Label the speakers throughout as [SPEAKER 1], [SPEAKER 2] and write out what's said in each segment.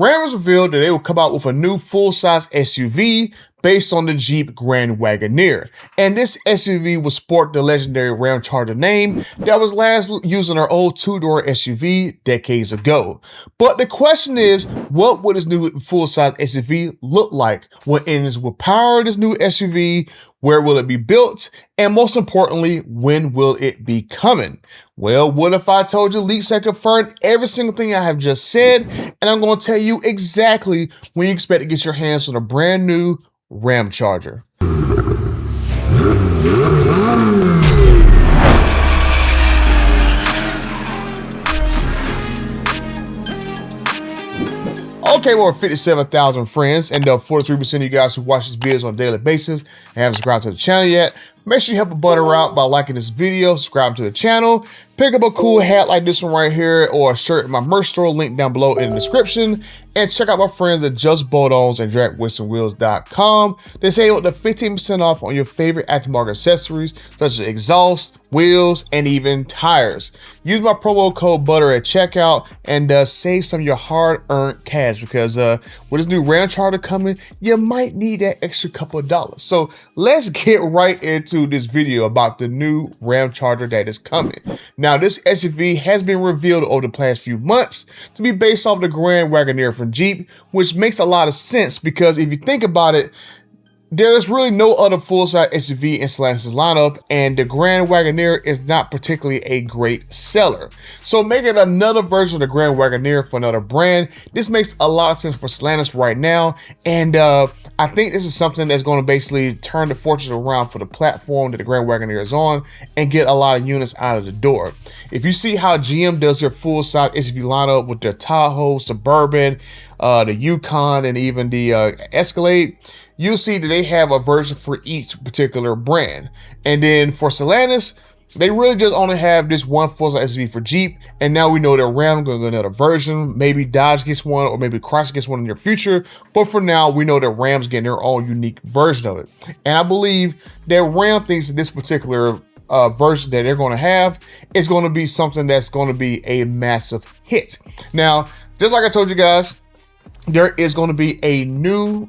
[SPEAKER 1] Ram has revealed that they will come out with a new full-size SUV based on the Jeep Grand Wagoneer. And this SUV will sport the legendary Ramcharger name that was last used on our old two-door SUV decades ago. But the question is, what will this new full-size SUV look like? What engines will power this new SUV? Where will it be built? And most importantly, when will it be coming? Well, what if I told you leaks have confirmed every single thing I have just said, and I'm going to tell you exactly when you expect to get your hands on a brand new Ramcharger. Okay, more 57,000 friends and 43% of you guys who watch these videos on a daily basis and haven't subscribed to the channel yet, make sure you help a butter out by liking this video, subscribe to the channel, pick up a cool hat like this one right here or a shirt in my merch store, link down below in the description, and check out my friends at Just Bolt-Ons and DragWheelsandWheels.com. They say up to 15% off on your favorite aftermarket accessories such as exhaust, wheels, and even tires. Use my promo code BUTTER at checkout and save some of your hard-earned cash because with this new Ramcharger coming, you might need that extra couple of dollars. So let's get right into this video about the new Ramcharger that is coming. Now, this SUV has been revealed over the past few months to be based off the Grand Wagoneer from Jeep, which makes a lot of sense because if you think about it, there is really no other full-size SUV in Stellantis' lineup, and the Grand Wagoneer is not particularly a great seller. So making another version of the Grand Wagoneer for another brand, this makes a lot of sense for Stellantis right now, and I think this is something that's going to basically turn the fortunes around for the platform that the Grand Wagoneer is on and get a lot of units out of the door. If you see how GM does their full-size SUV lineup with their Tahoe, Suburban, the Yukon, and even the Escalade, you'll see that they have a version for each particular brand. And then for Stellantis, they really just only have this one full-size SUV for Jeep, and now we know that Ram going to get another version. Maybe Dodge gets one, or maybe Chrysler gets one in the future. But for now, we know that Ram's getting their own unique version of it. And I believe that Ram thinks that this particular version that they're going to have is going to be something that's going to be a massive hit. Now, just like I told you guys, there is going to be a new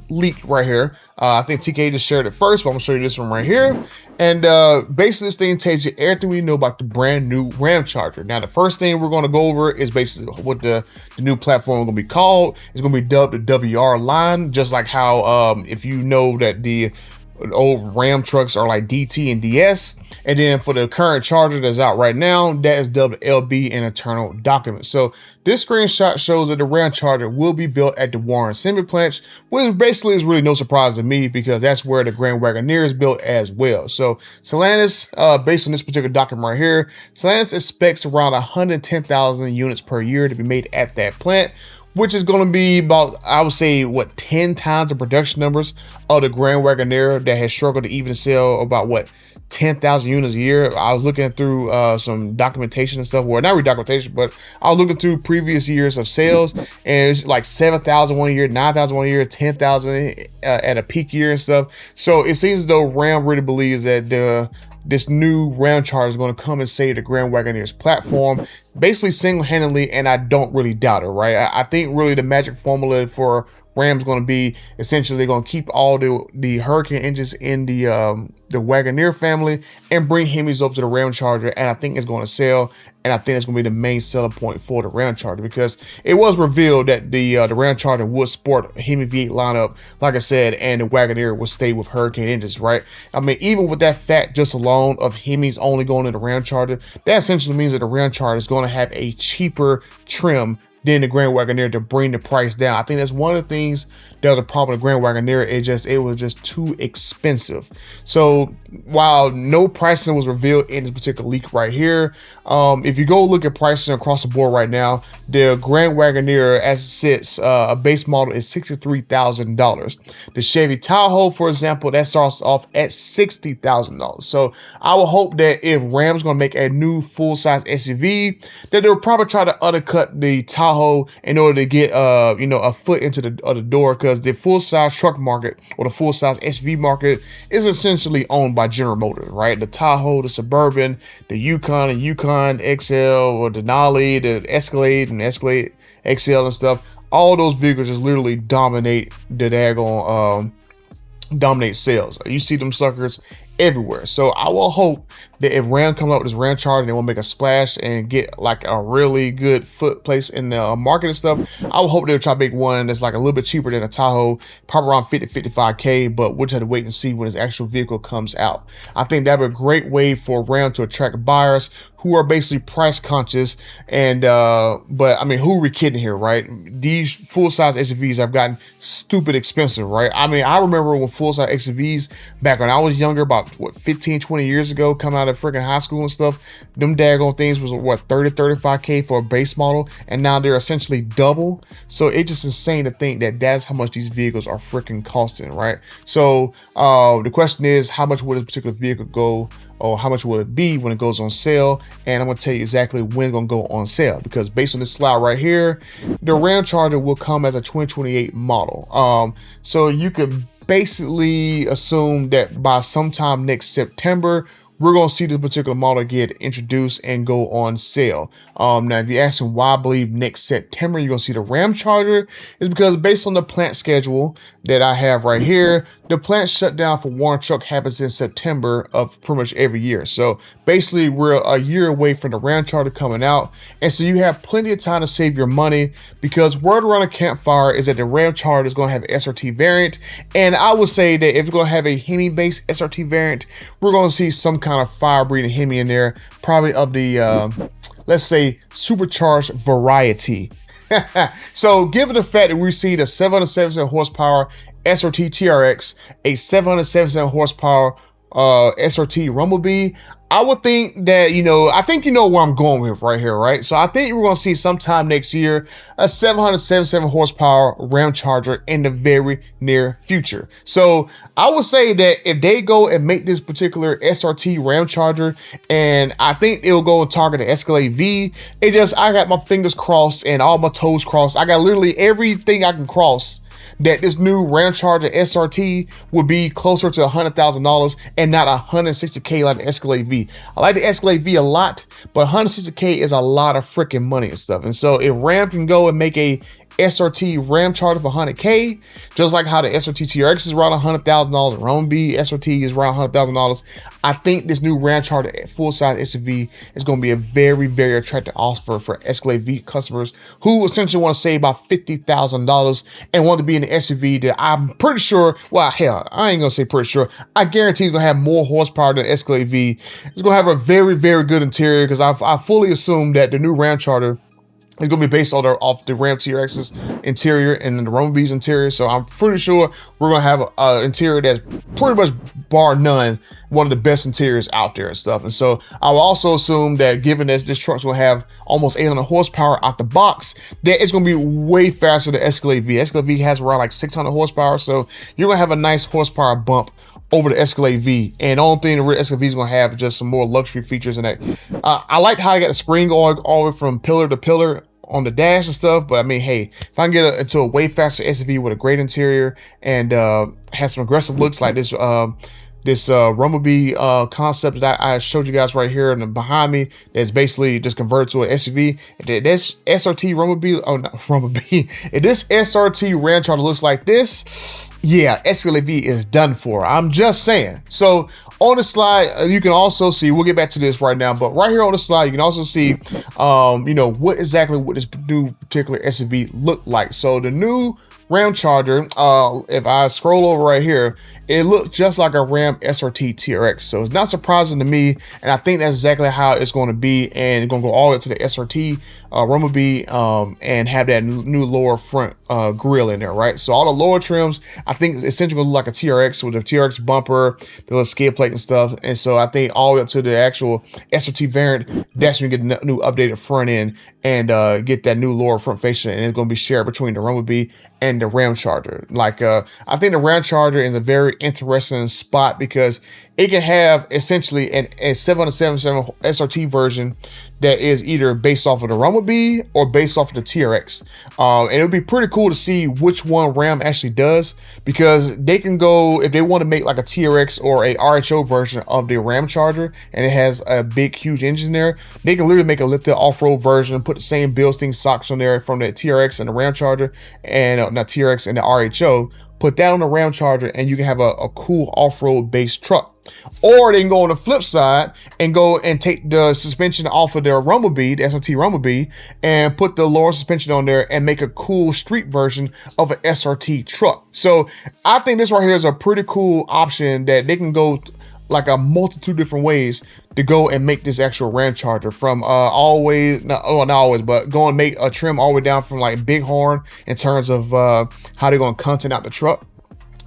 [SPEAKER 1] leak right here. I think TK just shared it first, but I'm going to show you this one right here. And basically this thing tells you everything we know about the brand new Ramcharger. Now, the first thing we're going to go over is basically what the new platform is going to be called. It's going to be dubbed the WR line, just like how if you know that the old Ram trucks are like DT and DS. And then for the current Charger that's out right now, that is dubbed LB in internal documents. So this screenshot shows that the Ramcharger will be built at the Warren Assembly Plant, which basically is really no surprise to me because that's where the Grand Wagoneer is built as well. So Stellantis, based on this particular document right here, Stellantis expects around 110,000 units per year to be made at that plant, which is going to be about, I would say, what, 10 times the production numbers of the Grand Wagoneer that has struggled to even sell about, what, 10,000 units a year. I was looking through some documentation and stuff, well, not really documentation, but I was looking through previous years of sales, and it's like 7,000 one year, 9,000 one year, 10,000 at a peak year and stuff. So it seems as though Ram really believes that this new Ramcharger is going to come and save the Grand Wagoneer's platform, basically single-handedly, and I don't really doubt it, right? I think really the magic formula for Ram's going to be essentially they're going to keep all the Hurricane engines in the Wagoneer family and bring Hemis over to the Ramcharger, and I think it's going to sell, and I think it's going to be the main selling point for the Ramcharger because it was revealed that the Ramcharger would sport a Hemi V8 lineup, like I said, and the Wagoneer will stay with Hurricane engines, right? I mean, even with that fact just alone of Hemis only going to the Ramcharger, that essentially means that the Ramcharger is going to have a cheaper trim than the Grand Wagoneer to bring the price down. I think that's one of the things that was a problem with Grand Wagoneer. It was just too expensive. So while no pricing was revealed in this particular leak right here, if you go look at pricing across the board right now, the Grand Wagoneer as it sits, a base model is $63,000. The Chevy Tahoe, for example, that starts off at $60,000. So I would hope that if Ram's going to make a new full-size SUV, that they'll probably try to undercut the Tahoe in order to get a foot into the door, because the full-size truck market or the full-size SUV market is essentially owned by General Motors, right? The Tahoe, the Suburban, the Yukon, and Yukon XL, or the Denali, the Escalade and Escalade XL and stuff, all those vehicles just literally dominate the daggone dominate sales. You see them suckers everywhere. So I will hope that if Ram comes up with this Ramcharger and they want to make a splash and get like a really good foot place in the market and stuff, I will hope they'll try to make one that's like a little bit cheaper than a Tahoe, probably around 50-55K, but we'll just have to wait and see when this actual vehicle comes out. I think that'd be a great way for Ram to attract buyers who are basically price conscious. And but I mean, who are we kidding here, right? These full-size SUVs have gotten stupid expensive, right? I mean, I remember when full-size SUVs back when I was younger, about what, 15-20 years ago, coming out of freaking high school and stuff, them daggone things was what, 30-35K for a base model, and now they're essentially double. So it's just insane to think that that's how much these vehicles are freaking costing, right? So the question is, how much would this particular vehicle go, or how much will it be when it goes on sale? And I'm going to tell you exactly when it's going to go on sale, because based on this slide right here, the Ramcharger will come as a 2028 model. So you could basically assume that by sometime next September, we're going to see this particular model get introduced and go on sale. Now, if you're asking why I believe next September you're going to see the Ramcharger, is because based on the plant schedule that I have right here, the plant shutdown for Warren Truck happens in September of pretty much every year. So basically, we're a year away from the Ramcharger coming out. And so you have plenty of time to save your money, because word around a campfire is that the Ramcharger is going to have an SRT variant. And I would say that if you're going to have a Hemi-based SRT variant, we're going to see some kind of fire-breathing Hemi in there, probably of the, let's say, supercharged variety. So given the fact that we see the 777 horsepower SRT TRX, a 777 horsepower SRT Rumblebee, I would think that, I think you know where I'm going with right here, right? So I think we're going to see sometime next year a 777 horsepower Ramcharger in the very near future. So I would say that if they go and make this particular SRT Ramcharger, and I think it'll go and target the Escalade V, I got my fingers crossed and all my toes crossed. I got literally everything I can cross that this new Ramcharger SRT would be closer to $100,000 and not $160K like the Escalade V. I like the Escalade V a lot, but $160K is a lot of freaking money and stuff. And so if Ram can go and make a SRT Ramcharger for $100K, just like how the SRT TRX is around $100,000 and Rumblebee SRT is around $100,000, I think this new Ramcharger full-size SUV is going to be a very, very attractive offer for Escalade V customers who essentially want to save about $50,000 and want to be in the SUV that I'm pretty sure, well, hell, I ain't going to say pretty sure, I guarantee it's going to have more horsepower than Escalade V. It's going to have a very, very good interior, because I fully assume that the new Ramcharger it's going to be based off the Ram TRX's interior and the Rumblebee's interior. So I'm pretty sure we're going to have an interior that's pretty much, bar none, one of the best interiors out there and stuff. And so I will also assume that given that this truck's going to have almost 800 horsepower out the box, that it's going to be way faster than Escalade V. Escalade V has around like 600 horsepower. So you're going to have a nice horsepower bump over the Escalade V. And the only thing the real Escalade V is going to have is just some more luxury features in that. I like how I got the screen going all the way from pillar to pillar on the dash and stuff, but I mean, hey, if I can get into a way faster SUV with a great interior and has some aggressive looks like this Rumblebee concept that I showed you guys right here and behind me, that's basically just converted to an SUV. If this SRT Rumblebee, oh not Rumblebee, if this SRT Ramcharger looks like this, yeah, Escalade V is done for. I'm just saying. So on the slide, you can also see, we'll get back to this right now, but right here on the slide, you can also see, what exactly would this new particular SUV look like. So the new Ramcharger, if I scroll over right here, it looks just like a Ram SRT TRX. So it's not surprising to me, and I think that's exactly how it's going to be. And it's going to go all the way to the SRT Rumblebee and have that new lower front grille in there, right? So all the lower trims, I think, it's essentially going to look like a TRX with a TRX bumper, the little skid plate and stuff. And so I think all the way up to the actual SRT variant, that's when you get the new updated front end and get that new lower front fascia, and it's going to be shared between the Rumblebee and and the Ramcharger. Like, I think the Ramcharger is a very interesting spot because it can have essentially a 777 SRT version that is either based off of the Rumblebee or based off of the TRX. And it would be pretty cool to see which one Ram actually does, because they can go, if they want to make like a TRX or a RHO version of the Ramcharger and it has a big, huge engine there, they can literally make a lifted off-road version, put the same Bilstein socks on there from the TRX and the Ramcharger, and not TRX and the RHO, put that on the Ramcharger, and you can have a cool off-road based truck. Or they can go on the flip side and go and take the suspension off of their Rumblebee, the SRT Rumblebee, and put the lower suspension on there and make a cool street version of an SRT truck. So I think this right here is a pretty cool option that they can go like a multitude different ways to go and make this actual Ramcharger, from always, not always, but go and make a trim all the way down from like Bighorn in terms of how they're going to content out the truck,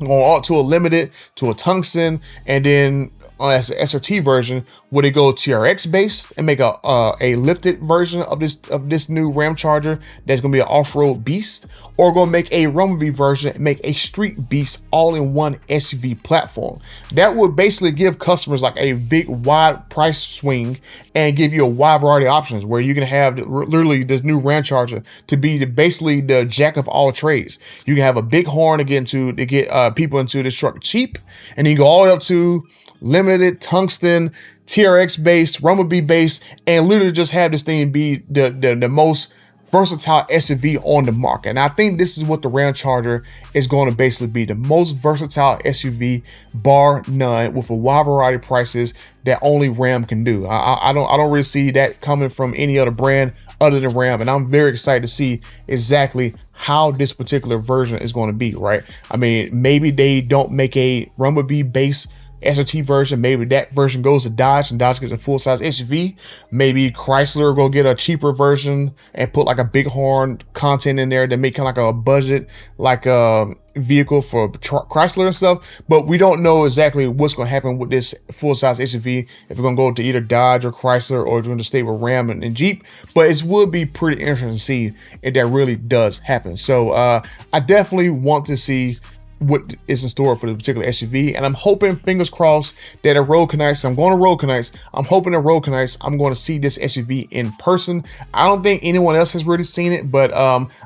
[SPEAKER 1] going all to a limited, to a tungsten, and then as an SRT version, would it go TRX based and make a lifted version of this new Ramcharger that's gonna be an off-road beast, or gonna make a Rumblebee version and make a street beast all in one SUV platform? That would basically give customers like a big wide price swing and give you a wide variety of options, where you can have literally this new Ramcharger to be basically the jack of all trades. You can have a big horn to get people into this truck cheap, and then you go all the way up to limited, tungsten, TRX based, Rumblebee based, and literally just have this thing be the most versatile SUV on the market. And I think this is what the Ramcharger is going to basically be, the most versatile SUV bar none, with a wide variety of prices that only Ram can do. I don't really see that coming from any other brand other than Ram, and I'm very excited to see exactly how this particular version is going to be, right? I mean, maybe they don't make a Rumblebee base SRT version. Maybe that version goes to Dodge and Dodge gets a full-size SUV. Maybe Chrysler will get a cheaper version and put like a Bighorn content in there to make kind of like a budget, like a vehicle for Chrysler and stuff. But we don't know exactly what's going to happen with this full-size SUV, if we're going to go to either Dodge or Chrysler, or going to stay with Ram and Jeep. But it would be pretty interesting to see if that really does happen. So I definitely want to see what is in store for the particular SUV, and I'm hoping, fingers crossed, that at Road Connects, I'm going to Road Connects, I'm hoping at Road Connects I'm going to see this SUV in person. I don't think anyone else has really seen it, but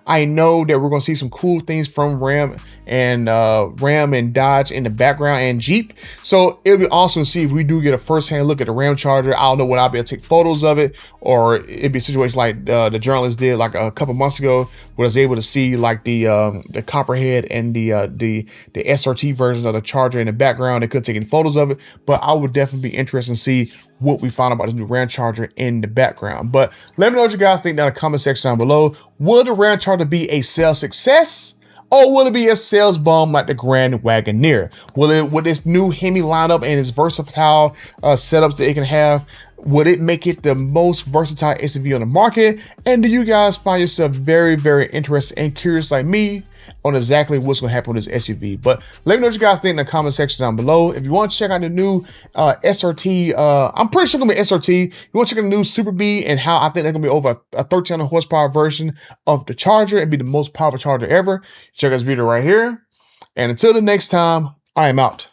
[SPEAKER 1] I know that we're going to see some cool things from Ram and Dodge in the background, and Jeep. So it'll be awesome to see if we do get a first-hand look at the Ramcharger. I don't know when I'll be able to take photos of it, or it'd be a situation like the journalist did like a couple months ago, where I was able to see like the Copperhead and the SRT version of the Charger in the background. They could take any photos of it, but I would definitely be interested to see what we found about this new Ramcharger in the background. But let me know what you guys think down in the comment section down below. Will the Ramcharger be a sales success, or will it be a sales bomb like the Grand Wagoneer? Will this new Hemi lineup and its versatile setups that it can have, would it make it the most versatile SUV on the market? And do you guys find yourself very, very interested and curious like me on exactly what's going to happen with this SUV? But let me know what you guys think in the comment section down below. If you want to check out the new SRT, I'm pretty sure it's going to be SRT. You want to check out the new Super B and how I think they're going to be over a 1300 horsepower version of the Charger and be the most powerful Charger ever, check out this video right here. And until the next time, I am out.